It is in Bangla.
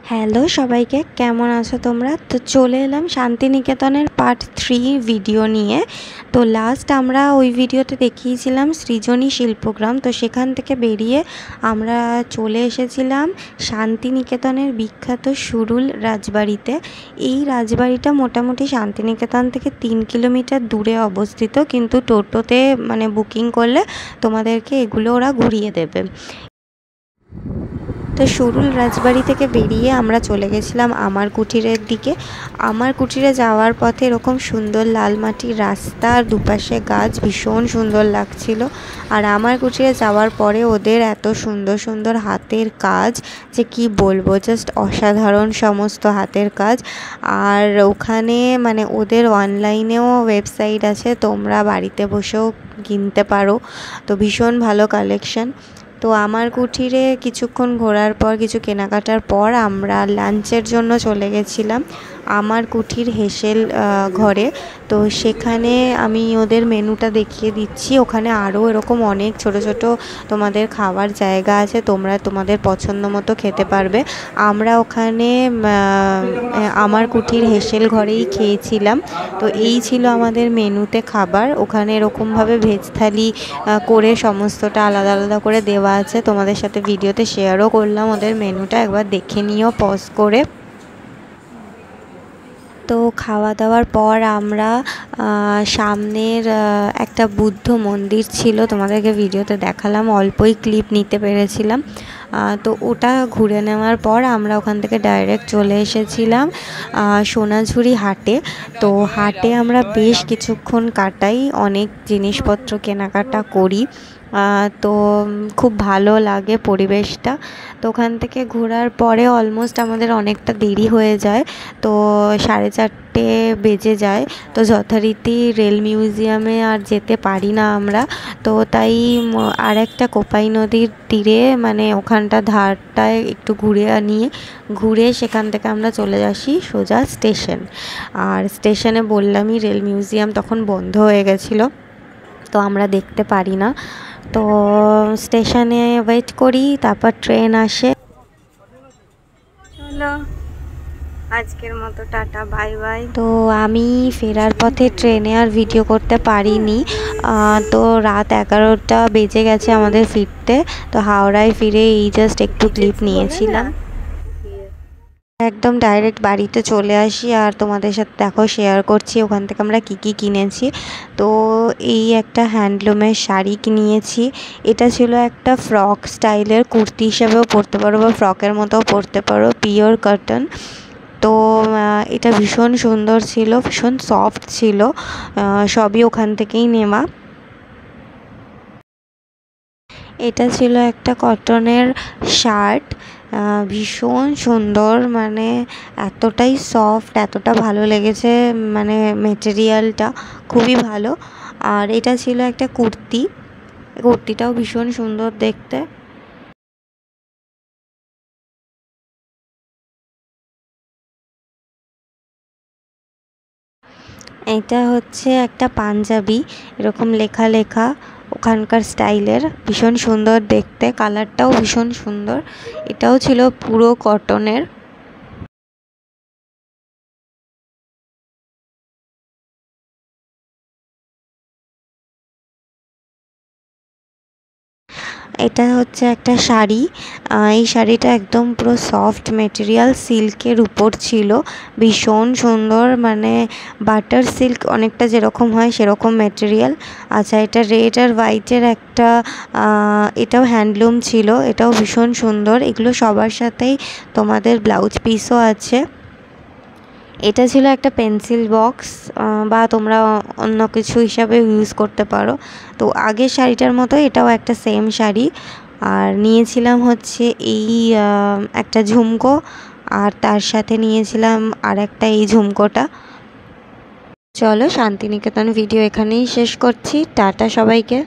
হ্যালো সবাইকে, কেমন আছো তোমরা? তো চলে এলাম শান্তিনিকেতনের পার্ট 3 ভিডিও নিয়ে। তো লাস্ট আমরা ওই ভিডিওতে দেখিয়েছিলাম সৃজনী শিল্পগ্রাম। তো সেখান থেকে বেরিয়ে আমরা চলে এসেছিলাম শান্তিনিকেতনের বিখ্যাত সুরুল রাজবাড়িতে। এই রাজবাড়িটা মোটামুটি শান্তিনিকেতন থেকে 3 কিলোমিটার দূরে অবস্থিত, কিন্তু টোটোতে বুকিং করলে তোমাদেরকে এগুলো ওরা ঘুরিয়ে দেবে। তো সুরুল রাজবাড়ি থেকে বেরিয়ে আমরা চলে গেছিলাম আমার কুঠিরের দিকে। আমার কুঠিরে যাওয়ার পথে এরকম সুন্দর লাল মাটির রাস্তা আর দুপাশে গাছ, ভীষণ সুন্দর লাগছিল। আর আমার কুঠিরে যাওয়ার পরে ওদের এত সুন্দর সুন্দর হাতের কাজ যে কি বলবো, জাস্ট অসাধারণ সমস্ত হাতের কাজ। আর ওখানে ওদের অনলাইনেও ওয়েবসাইট আছে, তোমরা বাড়িতে বসেও কিনতে পারো। তো ভীষণ ভালো কালেকশন। তো আমার কুঠিরে কিছুক্ষণ ঘোরার পর, কিছু কেনাকাটার পর আমরা লাঞ্চের জন্য চলে গেছিলাম আমার কুঠির হেসেল ঘরে। তো সেখানে আমি ওদের মেনুটা দেখিয়ে দিচ্ছি। ওখানে আরও এরকম অনেক ছোট ছোট তোমাদের খাওয়ার জায়গা আছে, তোমরা তোমাদের পছন্দ মতো খেতে পারবে। আমরা ওখানে আমার কুঠির হেসেল ঘরেই খেয়েছিলাম। তো এই ছিল আমাদের মেনুতে খাবার। ওখানে এরকমভাবে ভেজ থালি করে সমস্তটা আলাদা আলাদা করে দেওয়া আছে। তোমাদের সাথে ভিডিওতে শেয়ারও করলাম ওদের মেনুটা, একবার দেখে নিও পজ করে। তো খাওয়া দাওয়ার পর আমরা সামনের একটা বুদ্ধ মন্দির ছিল, তোমাদেরকে ভিডিওতে দেখালাম, অল্পই ক্লিপ নিতে পেরেছিলাম। তো ওটা ঘুরে নেওয়ার পর আমরা ওখান থেকে ডাইরেক্ট চলে এসেছিলাম সোনাঝুরি হাটে। তো হাটে আমরা বেশ কিছুক্ষণ কাটাই, অনেক জিনিসপত্র কেনাকাটা করি। তো খুব ভালো লাগে পরিবেশটা। তো ওখান থেকে ঘোরার পরে অলমোস্ট আমাদের অনেকটা দেরি হয়ে যায়, তো 4:30 বেজে যায়। তো যথারীতি রেল মিউজিয়ামে আর যেতে পারি না আমরা। তো তাই আর একটা কোপাই নদীর তীরে ওখানটা ধারটায় একটু ঘুরে সেখান থেকে আমরা চলে আসি সোজা স্টেশন। আর স্টেশনে বললামই রেল মিউজিয়াম তখন বন্ধ হয়ে গেছিলো, তো আমরা দেখতে পারি না। তো স্টেশনে ওয়েট করি, তারপর ট্রেন আসে। চলো আজকের মতো টাটা, বাই বাই। তো আমি ফেরার পথে ট্রেনে আর ভিডিও করতে পারিনি। তো রাত 11টা বেজে গেছে আমাদের ফিরতে। তো হাওড়ায় ফিরে এই জাস্ট একটু ক্লিপ নিয়েছিলাম। একদম ডাইরেক্ট বাড়িতে চলে আসি আর তোমাদের সাথে দেখো শেয়ার করছি ওখান থেকে আমরা কি কিনেছি। তো এই একটা হ্যান্ডলুমের শাড়ি নিয়েছি। এটা ছিল একটা ফ্রক স্টাইলের, কুর্তি হিসেবেও পরতে পারো বা ফ্রকের মতো পরতে পারো, পিওর কটন। তো এটা ভীষণ সুন্দর ছিল, ভীষণ সফট ছিল, সবই ওখান থেকেই নেওয়া। এটা ছিল একটা কটনের শার্ট, ভীষণ সুন্দর, এতটাই সফট, এতটা ভালো লেগেছে, মেটেরিয়ালটা খুবই ভালো। আর এটা ছিল একটা কুর্তিটাও ভীষণ সুন্দর দেখতে। এটা হচ্ছে একটা পাঞ্জাবি, এরকম লেখা লেখা, ওখানকার স্টাইলের, ভীষণ সুন্দর দেখতে, কালারটাও ভীষণ সুন্দর। এটাও ছিল পুরো কটনের। এটা হচ্ছে একটা শাড়ি, এই শাড়িটা একদম পুরো সফট মেটেরিয়াল, সিল্কের উপর ছিল, ভীষণ সুন্দর, বাটার সিল্ক অনেকটা যেরকম হয় সেরকম মেটেরিয়াল। আচ্ছা, এটা রেড আর হোয়াইটের একটা, এটাও হ্যান্ডলুম ছিল, এটাও ভীষণ সুন্দর। এগুলো সবার সাথেই তোমাদের ব্লাউজ পিসও আছে। এটা ছিল একটা পেন্সিল বক্স, বা তোমরা অন্য কিছু হিসাবে ইউজ করতে পারো। তো আগের শাড়িটার মতো এটাও একটা সেম শাড়ি। আর নিয়েছিলাম হচ্ছে এই একটা ঝুমকো, আর তার সাথে নিয়েছিলাম আর একটা এই ঝুমকোটা। চলো শান্তিনিকেতন ভিডিও এখানেই শেষ করছি, টাটা সবাইকে।